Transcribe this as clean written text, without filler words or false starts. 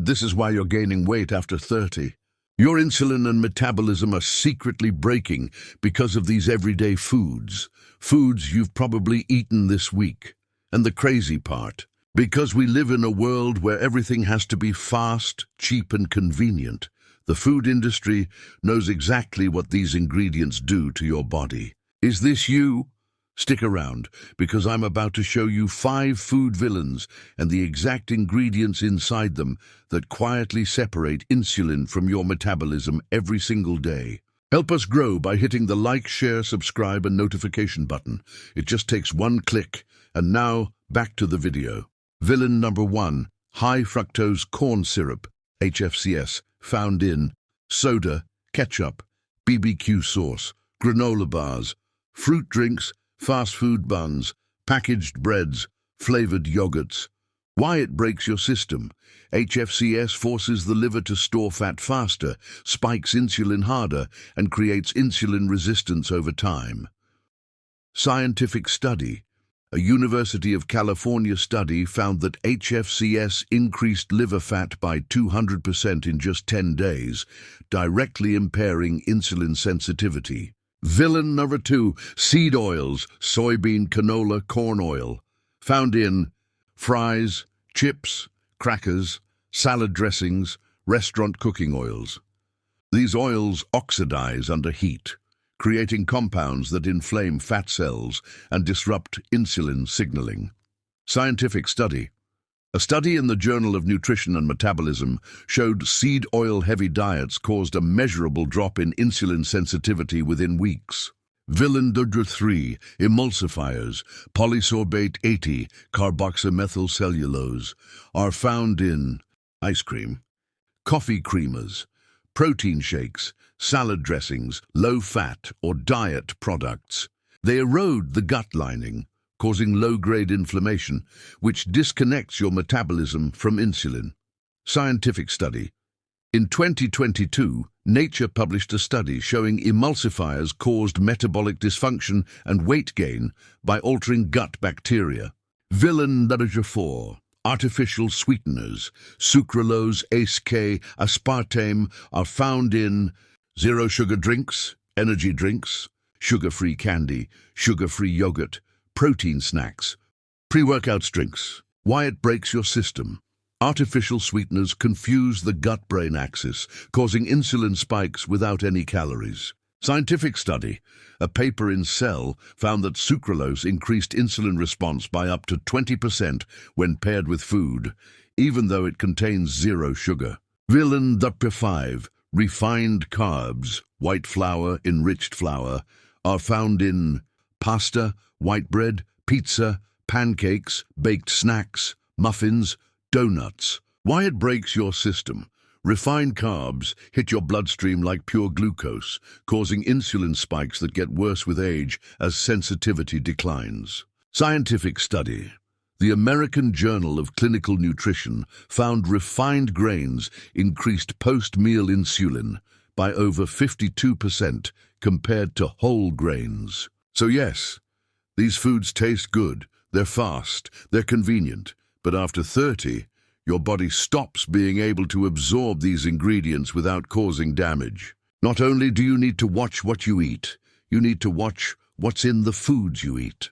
And this is why you're gaining weight after 30. Your insulin and metabolism are secretly breaking because of these everyday foods. Foods you've probably eaten this week. And the crazy part, because we live in a world where everything has to be fast, cheap, and convenient, the food industry knows exactly what these ingredients do to your body. Is this you? Stick around, because I'm about to show you 5 food villains and the exact ingredients inside them that quietly separate insulin from your metabolism every single day. Help us grow by hitting the like, share, subscribe, and notification button. It just takes one click. And now, back to the video. Villain number 1, high fructose corn syrup, HFCS, found in soda, ketchup, BBQ sauce, granola bars, fruit drinks, fast food buns, packaged breads, flavored yogurts. Why it breaks your system. HFCS forces the liver to store fat faster, spikes insulin harder, and creates insulin resistance over time. Scientific study. A University of California study found that HFCS increased liver fat by 200% in just 10 days, directly impairing insulin sensitivity. Villain number 2, seed oils, soybean, canola, corn oil. Found in fries, chips, crackers, salad dressings, restaurant cooking oils. These oils oxidize under heat, creating compounds that inflame fat cells and disrupt insulin signaling. Scientific study. A study in the Journal of Nutrition and Metabolism showed seed oil-heavy diets caused a measurable drop in insulin sensitivity within weeks. Villain number 3, emulsifiers, polysorbate 80, carboxymethylcellulose, are found in ice cream, coffee creamers, protein shakes, salad dressings, low-fat or diet products. They erode the gut lining, causing low-grade inflammation, which disconnects your metabolism from insulin. Scientific study. In 2022, Nature published a study showing emulsifiers caused metabolic dysfunction and weight gain by altering gut bacteria. Villain number 4. Artificial sweeteners, sucralose, ACE, aspartame, are found in zero-sugar drinks, energy drinks, sugar-free candy, sugar-free yogurt, protein snacks, pre-workout drinks. Why it breaks your system. Artificial sweeteners confuse the gut-brain axis, causing insulin spikes without any calories. Scientific study. A paper in Cell found that sucralose increased insulin response by up to 20% when paired with food, even though it contains zero sugar. Villain number 5. Refined carbs, white flour, enriched flour, are found in pasta, white bread, pizza, pancakes, baked snacks, muffins, donuts. Why it breaks your system. Refined carbs hit your bloodstream like pure glucose, causing insulin spikes that get worse with age as sensitivity declines. Scientific study. The American Journal of Clinical Nutrition found refined grains increased post-meal insulin by over 52% compared to whole grains. So yes, these foods taste good, they're fast, they're convenient, but after 30, your body stops being able to absorb these ingredients without causing damage. Not only do you need to watch what you eat, you need to watch what's in the foods you eat.